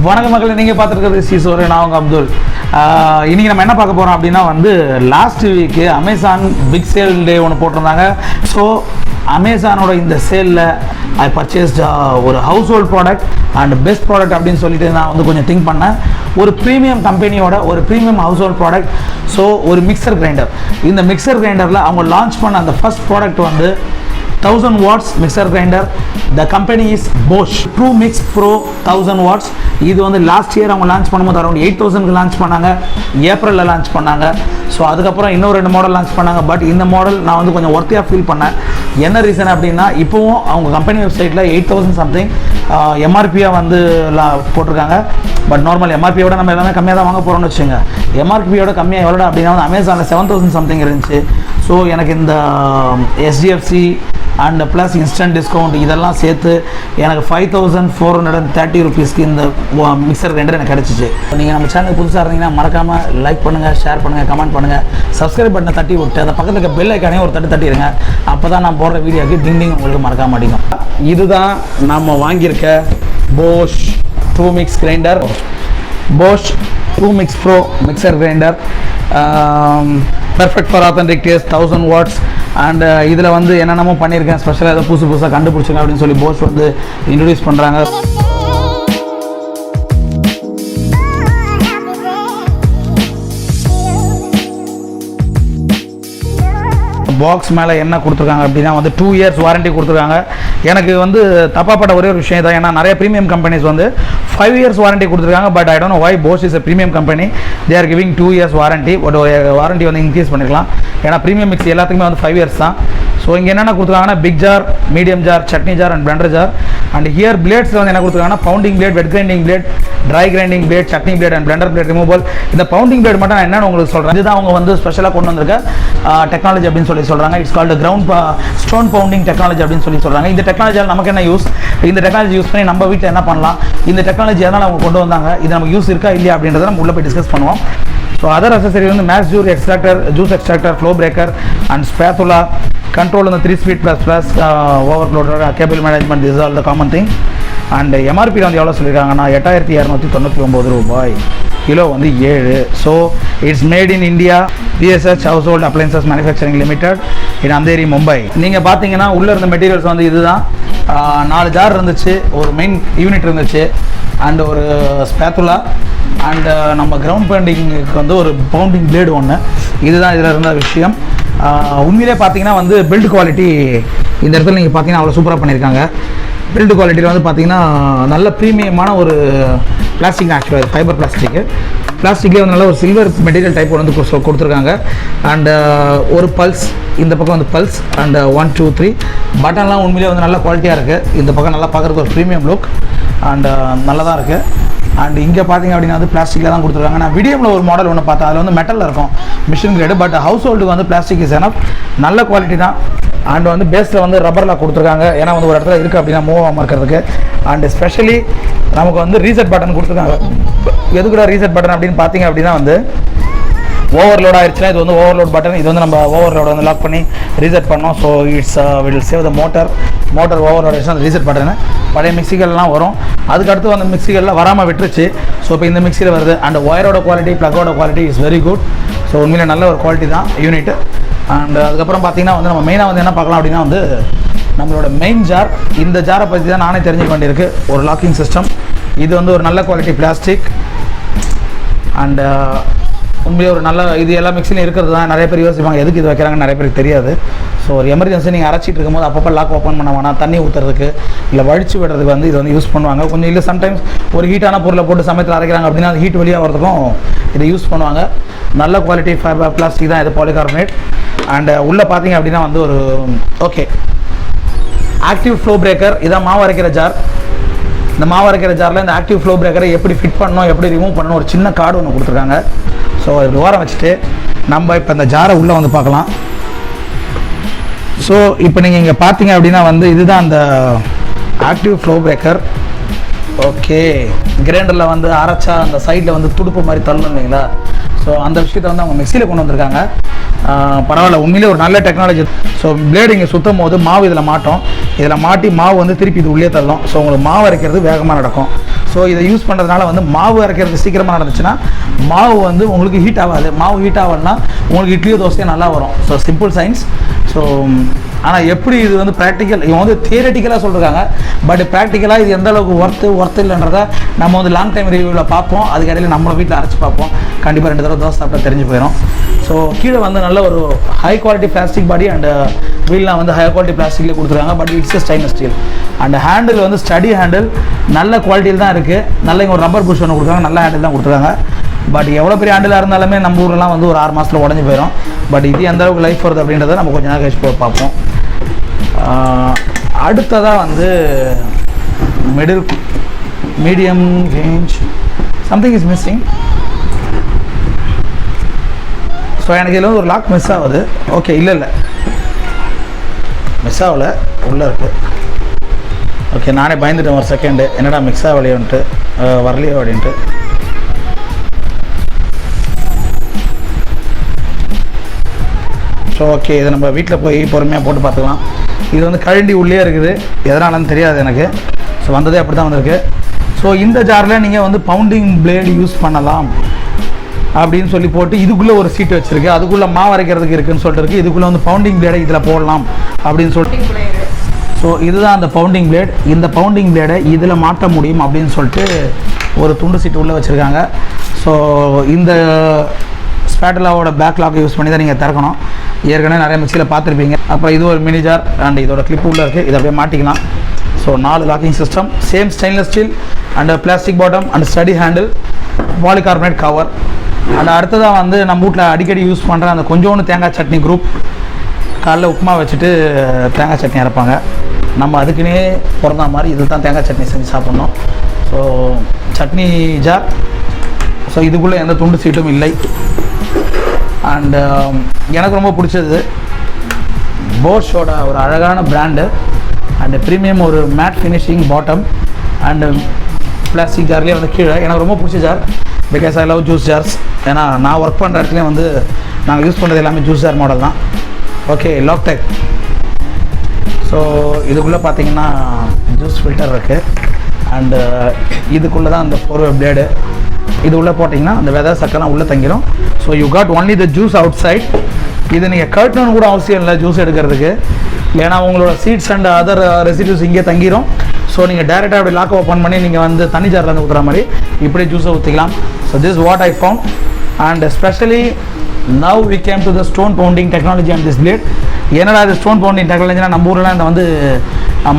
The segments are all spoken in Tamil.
வணக்கம் மக்களே, நீங்கள் பார்த்துருக்கிறது சீசோரு, நான் உங்கள் அப்துல். இன்றைக்கி நம்ம என்ன பார்க்க போகிறோம் அப்படின்னா last week Amazon big sale day ஒன்று போட்டிருந்தாங்க. ஸோ அமேசானோட இந்த சேலில் ஐ பர்ச்சேஸ்ட் ஒரு household product and best product அப்படின்னு சொல்லிட்டு நான் கொஞ்சம் திங்க் பண்ணேன். ஒரு ப்ரீமியம் கம்பெனியோட ஒரு premium house hold product. So ஒரு மிக்சர் கிரைண்டர். இந்த மிக்சர் கிரைண்டரில் அவங்க லான்ச் பண்ண அந்த first product 1000 watts mixer grinder. The company is Bosch. Truemix Pro 1000 watts. இது லாஸ்ட் இயர் அவங்க லான்ச் பண்ணும்போது அரௌண்ட் 8000க்கு லான்ச் பண்ணாங்க, ஏப்ரலில் லான்ச் பண்ணாங்க. ஸோ அதுக்கப்புறம் இன்னும் 2 மாடல் லான்ச் பண்ணாங்க. பட் இந்த மாடல் நான் கொஞ்சம் ஒர்த்தியாக ஃபீல் பண்ணேன். என்ன ரீசன் அப்படின்னா, இப்போவும் அவங்க கம்பெனி வெப்சைட்டில் 8000 சம்திங் எம்ஆர்பியாக போட்டிருக்காங்க. பட் நார்மல் எம்ஆர்பியோட நம்ம எல்லாமே கம்மியாக தான் வாங்க போகிறோம்னு வச்சுங்க. எம்ஆர்பியோட கம்மியாக எவ்வளோ அப்படின்னா அமேசானில் 7000 சம்திங் இருந்துச்சு. ஸோ எனக்கு இந்த SDFC and plus instant discount இதெல்லாம் சேர்த்து எனக்கு 5430 ருபீஸ்க்கு இந்த மிக்சர் கிரைண்டர் எனக்கு கிடச்சிச்சு. நீங்கள் நம்ம சேனலுக்கு புதுசாக இருந்தீங்கன்னா மறக்காமல் லைக் பண்ணுங்கள், ஷேர் பண்ணுங்கள், கமெண்ட் பண்ணுங்கள், சப்ஸ்கிரைப் பட்டனை தட்டி விட்டு அதை பக்கத்தில் இருக்க பெல் ஐக்கானே ஒரு தட்டிடுங்க. அப்போ தான் நான் போடுற வீடியோக்கு டிங் உங்களுக்கு மறக்க மாட்டேங்கும். இதுதான் நம்ம வாங்கியிருக்க Bosch Truemix grinder. Bosch Truemix Pro mixer grinder. Perfect for authentic taste, 1000 watts. And இதில் என்னென்னமோ பண்ணியிருக்கேன், ஸ்பெஷலாக ஏதோ புதுசாக கண்டுபிடிச்சிங்க அப்படின்னு சொல்லி Bosch இன்ட்ரடியூஸ் பண்ணுறாங்க. பாக்ஸ் மேலே என்ன கொடுத்துருக்காங்க அப்படின்னா 2 years வாரண்டி கொடுத்துருக்காங்க. எனக்கு தப்பாப்பட்ட ஒரே ஒரு விஷயம் தான். ஏன்னா நிறைய ப்ரீமியம் கம்பெனிஸ் 5 years வாரண்டி கொடுத்துருக்காங்க. But I don't know why Bosch is a premium company, they are giving 2 years warranty. But warranty increase பண்ணிக்கலாம். ஏன்னா ப்ரீமியம் மிக்ஸி எல்லாத்துக்குமே 5 years தான். ஸோ இங்கே என்னென்ன கொடுத்துருக்காங்கன்னா big jar, medium jar, chutney jar and blender jar. And here பிளேட்ஸில் என்ன கொடுத்துருக்காங்கன்னா pounding blade, wet grinding blade, dry grinding blade, chutney blade and blender blade removal. இந்த பவுண்டிங் பிளேட் மட்டும் நான் என்னென்னு உங்களுக்கு சொல்கிறேன். இதுதான் அவங்க ஸ்பெஷலாக கொண்டு வந்திருக்க டெக்னாலஜி அப்படின்னு சொல்கிறாங்க. It's called ground stone pounding technology அப்படின்னு சொல்கிறாங்க. இந்த டெக்னாலஜியால் நமக்கு என்ன யூஸ், இந்த டெக்னாலஜி யூஸ் பண்ணி நம்ம வீட்டில் என்ன பண்ணலாம், இந்த டெக்னாலஜி எதனால் அவங்க கொண்டு வந்தாங்க, இது நமக்கு யூஸ் இருக்கா இல்லையா அப்படின்றத நம்ம உள்ளே போய் டிஸ்கஸ் பண்ணுவோம். ஸோ அதர் அசசரி மேக்ஸ் ஜூர் extractor, juice extractor, flow breaker and spatula, control 3 speed ++ overloader, cable management, this all the common thing. And எம்ஆர்பியில் எவ்வளோ சொல்லியிருக்காங்கன்னா 8299 ரூபாய், kilo 7. So it's made in India, BSH household appliances manufacturing limited in Andheri, Mumbai. நீங்கள் பார்த்தீங்கன்னா உள்ளே இருந்த மெட்டீரியல்ஸ் இதுதான். 4 ஜார் இருந்துச்சு, ஒரு மெயின் யூனிட் இருந்துச்சு அண்ட் ஒரு ஸ்பேத்துலா அண்ட் நம்ம கிரவுண்ட் பவுண்டிங்க்கு ஒரு பவுண்டிங் பிளேடு ஒன்று. இதுதான் இதில் இருந்த விஷயம். உண்மையிலே பார்த்தீங்கன்னா பில்டு குவாலிட்டி இந்த இடத்துல நீங்கள் பார்த்தீங்கன்னா அவ்வளோ சூப்பராக பண்ணியிருக்காங்க. பில்டு குவாலிட்டியில் பார்த்தீங்கன்னா நல்ல ப்ரீமியமான ஒரு பிளாஸ்டிக், ஆக்சுவலாக ஃபைபர் பிளாஸ்டிக்லேயே நல்ல ஒரு சில்வர் மெட்டீரியல் டைப் கொடுத்துருக்காங்க. அண்ட் ஒரு பல்ஸ், இந்த பக்கம் பல்ஸ் அண்ட் 1 2 3 பட்டன்லாம் உண்மையிலே நல்ல குவாலிட்டியாக இருக்குது. இந்த பக்கம் நல்லா பார்க்குறதுக்கு ஒரு ப்ரீமியம் லுக் அண்ட் நல்லதாக இருக்குது. அண்ட் இங்கே பார்த்தீங்க அப்படின்னா பிளாஸ்டிக்கில் தான் கொடுத்துருக்காங்க. நான் வீடியோவில் ஒரு மாடல் ஒன்று பார்த்தேன், அதில் மெட்டலில் இருக்கும், மிஷின் கிரேடு. பட் ஹவுஸ் ஹோல்டுக்கு பிளாஸ்டிக் இஸ் எனஃப், நல்ல குவாலிட்டி தான். அண்ட் பேஸில் ரப்பரில் கொடுத்துருக்காங்க. ஏன்னா ஒரு இடத்துல இருக்குது அப்படின்னா மூவ் ஆகாமல் இருக்கிறதுக்கு. அண்ட் ஸ்பெஷலி நமக்கு ரீசெட் பட்டன் கொடுத்துருக்காங்க. எதுக்குடா ரீசெட் பட்டன் அப்படின்னு பார்த்தீங்க அப்படின்னா ஓவர்லோட் ஆயிடுச்சுன்னா இது ஓவர்லோட் பட்டன். இது நம்ம ஓவர்லோட் லாக் பண்ணி ரீசெட் பண்ணோம். So it's will save the motor overload ஆயிடுச்சுன்னா அந்த ரீசெட் பட்டன் பழைய மிக்சிகள்லாம் வரும். அதுக்கடுத்து அந்த மிக்சிகளில் வராமல் விட்டுருச்சு. ஸோ இப்போ இந்த மிக்சியில் வருது. அண்ட் ஒயரோட குவாலிட்டி, ப்ளக்கோட quality is very good. So உண்மையிலே நல்ல ஒரு குவாலிட்டி தான் யூனிட். அண்ட் அதுக்கப்புறம் பார்த்தீங்கன்னா நம்ம மெயினாக என்ன பார்க்கலாம் அப்படின்னா நம்மளோட மெயின் ஜார். இந்த ஜாரை பற்றி தான் நானே தெரிஞ்சுக்க வேண்டியிருக்கு. ஒரு லாக்கிங் சிஸ்டம். இது ஒரு நல்ல குவாலிட்டி பிளாஸ்டிக். அண்ட் உண்மையிலே ஒரு நல்ல, இது எல்லா மிக்சிலையும் இருக்கிறது தான். நிறைய பேர் யோசிப்பாங்க எதுக்கு இது வைக்கிறாங்கன்னு, நிறைய பேருக்கு தெரியாது. ஸோ ஒரு எமர்ஜென்சி நீங்கள் அரைச்சிட்டு இருக்கும்போது அப்பப்போ லாக் ஓப்பன் பண்ண வேணாம், தண்ணி ஊற்றுறதுக்கு இல்லை வழிச்சு விடுறதுக்கு இது யூஸ் பண்ணுவாங்க. கொஞ்சம் இல்லை சம்டைம்ஸ் ஒரு ஹீட்டான பொருளை போட்டு சமயத்தில் அரைக்கிறாங்க அப்படின்னா அது ஹீட் வெளியாக வரதுக்கும் இதை யூஸ் பண்ணுவாங்க. நல்ல குவாலிட்டி ஃபைபர் பிளாஸ்டிக் தான் இது, பாலிகார்பனேட். அண்ட் உள்ளே பார்த்தீங்க அப்படின்னா ஒரு ஓகே ஆக்டிவ் ஃப்ளோ பிரேக்கர். இதான் மாவு அரைக்கிற ஜார். இந்த மாவு அரைக்கிற ஜாரில் இந்த ஆக்டிவ் ஃப்ளோ பிரேக்கரை எப்படி ஃபிட் பண்ணணும், எப்படி ரிமூவ் பண்ணணும், ஒரு சின்ன கார்டு ஒன்று கொடுத்துருக்காங்க. ஸோ இப்படி ஓரம் வச்சுட்டு நம்ம இப்போ இந்த ஜாரை உள்ளே பார்க்கலாம். ஸோ இப்போ நீங்கள் இங்கே பார்த்தீங்க அப்படின்னா இதுதான் அந்த ஆக்டிவ் ஃப்ளோ பிரேக்கர். ஓகே, கிரைண்டரில் அரைச்சா அந்த சைடில் துடுப்பு மாதிரி தள்ளணும் இல்லைங்களா. ஸோ அந்த விஷயத்தை அவங்க மிக்சியில் கொண்டு வந்திருக்காங்க. பரவாயில்ல, உண்மையிலே ஒரு நல்ல டெக்னாலஜி. ஸோ பிளேடு இங்கே சுற்றும் போது மாவு இதில் மாட்டோம், இதில் மாட்டி மாவு வந்து திருப்பி இது உள்ளே தள்ளும். ஸோ உங்களுக்கு மாவு அரைக்கிறது வேகமாக நடக்கும். ஸோ இதை யூஸ் பண்ணுறதுனால வந்து மாவு அரைக்கிறது சீக்கிரமாக நடந்துச்சுன்னா மாவு வந்து உங்களுக்கு ஹீட் ஆகாது. மாவு ஹீட் ஆகலன்னா உங்களுக்கு இட்லியோ தோசையோ நல்லா வரும். So simple science. ஸோ ஆனால் எப்படி இது வந்து ப்ராக்டிக்கல், இவங்க வந்து தியரட்டிக்கலாக சொல்லியிருக்காங்க, பட் ப்ராக்டிக்கலாக இது எந்த அளவுக்கு ஒர்த்து இல்லைன்றதை நம்ம வந்து லாங் டைம் ரிவ்யூவில் பார்ப்போம். அதுக்கடையில் நம்மளை வீட்டில் அரைச்சி பார்ப்போம். கண்டிப்பாக 2 தடவை தோசை சாப்பிட்டா தெரிஞ்சு போயிடும். ஸோ கீழே வந்து நல்ல ஒரு high quality plastic body and வீல்லாம் வந்து ஹை குவாலிட்டி பிளாஸ்டிக்லேயே கொடுத்துருக்காங்க. But it's stainless steel. And handle வந்து ஸ்டடி ஹேண்டில் நல்ல குவாலிட்டியில் தான் இருக்குது. நல்ல இங்கே ஒரு ரப்பர் புஷ் ஒன்று கொடுக்குறாங்க, நல்ல ஹேண்டில் தான் கொடுத்துருக்காங்க. பட் எவ்வளோ பெரிய ஹேண்டிலாக இருந்தாலுமே நம்ம ஊரெலாம் வந்து ஒரு 6 மாதத்தில் உடஞ்சி போயிடும். பட் இது எந்த அளவுக்கு லைஃப் வருது அப்படின்றத நம்ம கொஞ்சம் நேரம் கழிச்சு பார்ப்போம். அடுத்ததாக வந்து medium range something is missing. So எனக்கு இதில் வந்து ஒரு லாக் மிஸ் ஆகுது. ஓகே, இல்லை மிஸ் ஆகலை, உள்ளே இருக்குது. ஓகே, நானே பயந்துட்டேன் ஒரு செகண்டு, என்னடா மிக்ஸ் ஆகலையோன்ட்டு, வரலையோ அப்படின்ட்டு. ஸோ ஓகே, இதை நம்ம வீட்டில் போய் பொறுமையாக போட்டு பார்த்துக்கலாம். இது வந்து கழண்டி உள்ளே இருக்குது, எதனாலன்னு தெரியாது எனக்கு. ஸோ வந்ததே அப்படி தான் வந்திருக்கு. ஸோ இந்த ஜாரில் நீங்கள் வந்து பவுண்டிங் பிளேடு யூஸ் பண்ணலாம் அப்படின்னு சொல்லி போட்டு இதுக்குள்ளே ஒரு சீட்டு வச்சுருக்கு, அதுக்குள்ளே மாவு அரைக்கிறதுக்கு இருக்குதுன்னு சொல்லிட்டு இருக்குது. இதுக்குள்ளே வந்து பவுண்டிங் பிளேடை இதில் போடலாம் அப்படின்னு சொல்லிட்டு. ஸோ இதுதான் அந்த பவுண்டிங் பிளேட். இந்த பவுண்டிங் பிளேடை இதில் மாட்ட முடியும் அப்படின்னு சொல்லிட்டு ஒரு துண்டு சீட்டு உள்ளே வச்சுருக்காங்க. ஸோ இந்த ஸ்பேட்டலாவோட பேக் லாக் யூஸ் பண்ணி தான் நீங்கள் திறக்கணும். ஏற்கனவே நிறைய மிக்சியில் பார்த்துருப்பீங்க. அப்புறம் இது ஒரு மினி ஜார் அண்ட் இதோட கிளிப் உள்ளே இருக்குது, இதை அப்படியே மாட்டிக்கலாம். So 4 locking system, same stainless steel and plastic bottom and sturdy handle, polycarbonate cover. And அடுத்ததாக வந்து நம்ம வீட்டில் அடிக்கடி யூஸ் பண்ணுற அந்த கொஞ்சோண்டு தேங்காய் சட்னி குரூப். காலைல உப்புமா வச்சுட்டு தேங்காய் சட்னி அரைப்பாங்க, நம்ம அதுக்குன்னே பிறந்த மாதிரி இதில் தான் தேங்காய் சட்னி செஞ்சு சாப்பிட்ணும். So chutney jar. ஸோ இதுக்குள்ளே எந்த துண்டு சீட்டும் இல்லை. அண்டு எனக்கு ரொம்ப பிடிச்சது போஷோட ஒரு அழகான பிராண்டு அண்டு ப்ரீமியம் ஒரு matte finishing bottom and plastic ஜார்லேயே வந்து கீழே. எனக்கு ரொம்ப பிடிச்ச jar because I love juice jars. ஏன்னா நான் ஒர்க் பண்ணுற இடத்துலேயும் வந்து நாங்கள் யூஸ் பண்ணுறது எல்லாமே ஜூஸ் ஜார் மாடல் தான். Okay, lock type. ஸோ இதுக்குள்ளே பார்த்தீங்கன்னா ஜூஸ் ஃபில்டர் இருக்குது அண்டு இதுக்குள்ளே தான் அந்த 4-வே பிளேடு. இது உள்ளே போட்டிங்கன்னா அந்த வெதை சக்கெல்லாம் உள்ளே தங்கிடும். So you got only the juice outside. இது நீங்கள் கட்டணும்னு கூட அவசியம் இல்லை ஜூஸ் எடுக்கிறதுக்கு, ஏன்னா உங்களோட சீட்ஸ் அண்ட் அதர் ரெசிடியூஸ் இங்கே தங்கிடும். ஸோ நீங்கள் டேரெக்டாக அப்படி லாக் ஓப்பன் பண்ணி நீங்கள் வந்து தண்ணி ஜார்லேருந்து ஊற்றுற மாதிரி இப்படி ஜூஸை ஊற்றிக்கலாம். So this what I found. And specially now we came to the stone pounding technology and this blade. என்னடா இது ஸ்டோன் பவுண்டிங் டெக்னாலஜினா, நம்ம ஊரில் இந்த வந்து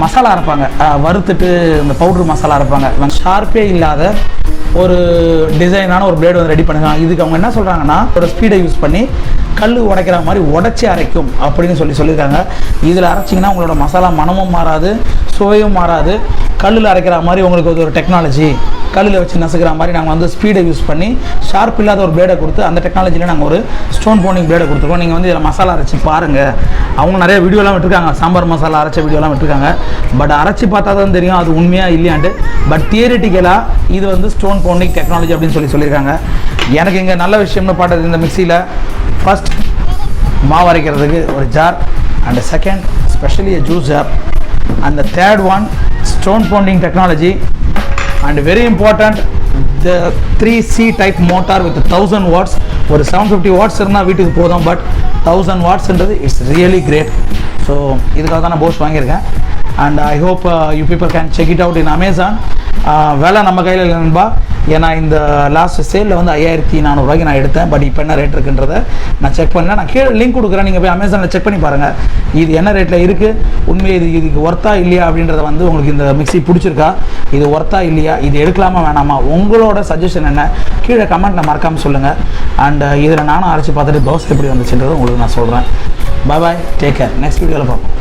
மசாலா அரைப்பாங்க, வறுத்துட்டு இந்த பவுட்ரு மசாலா அரைப்பாங்க. ஷார்ப்பே இல்லாத ஒரு டிசைனான ஒரு பிளேடு வந்து ரெடி பண்ணுங்க. இதுக்கு அவங்க என்ன சொல்கிறாங்கன்னா, ஒரு ஸ்பீடை யூஸ் பண்ணி கல் உடைக்கிற மாதிரி உடச்சி அரைக்கும் அப்படின்னு சொல்லியிருக்காங்க. இதில் அரைச்சிங்கன்னா உங்களோட மசாலா மனமும் மாறாது, சுவையும் மாறாது. கல்லில் அரைக்கிற மாதிரி உங்களுக்கு ஒரு டெக்னாலஜி, கல்லில் வச்சு நசுக்கிற மாதிரி நாங்கள் வந்து ஸ்பீடை யூஸ் பண்ணி ஷார்ப் இல்லாத ஒரு பிளேடை கொடுத்து அந்த டெக்னாலஜியில் நாங்கள் ஒரு ஸ்டோன் பவுண்டிங் பிளேடை கொடுத்துருக்கோம். நீங்கள் வந்து இதில் மசாலா அரைச்சி பாருங்கள். அவங்க நிறைய வீடியோலாம் விட்டுருக்காங்க, சாம்பார் மசாலா அரைச்ச வீடியோலாம் விட்டுருக்காங்க. பட் அரைச்சி பார்த்தா தான் தெரியும் அது உண்மையாக இல்லையான்ட்டு. பட் தியரிட்டிக்கலாக இது வந்து ஸ்டோன் பவுண்டிங் டெக்னாலஜி அப்படின்னு சொல்லியிருக்காங்க. எனக்கு இங்கே நல்ல விஷயம்னு பார்த்தது, இந்த மிக்சியில் ஃபர்ஸ்ட் மாவு அரைக்கிறதுக்கு ஒரு jar and second specially a juice jar and the third one stone pounding technology and very important the 3C type motor with 1000 watts. ஒரு 750 watts இருந்தால் வீட்டுக்கு போதும், பட் 1000 wattsன்றது இட்ஸ் ரியலி கிரேட். ஸோ இதுக்காக தான் நான் போஷ் வாங்கியிருக்கேன். And I hope you people can check it out in Amazon. வேலை நம்ம கையில் இல்லை நண்பா, ஏன்னா இந்த லாஸ்ட் சேலில் வந்து 5400 நான் எடுத்தேன். பட் இப்போ என்ன ரேட் இருக்குன்றதை நான் செக் பண்ணேன். நான் கீழே லிங்க் கொடுக்குறேன், நீங்கள் போய் அமேசானில் செக் பண்ணி பாருங்கள் இது என்ன ரேட்டில் இருக்குது, உண்மையை இதுக்கு ஒர்த்தா இல்லையா அப்படின்றத வந்து உங்களுக்கு இந்த மிக்ஸி பிடிச்சிருக்கா, இது ஒர்த்தா இல்லையா, இது எடுக்கலாமா வேணாமா, உங்களோட சஜஷன் என்ன கீழே கமெண்ட்டில் மறக்காமல் சொல்லுங்கள். அண்ட் இதில் நானும் அரைச்சி பார்த்துட்டு தோசை எப்படி வந்துச்சுன்றது உங்களுக்கு நான் சொல்கிறேன். பாய் பாய், டேக் கேர், நெக்ஸ்ட் வீடியோவில் பார்ப்போம்.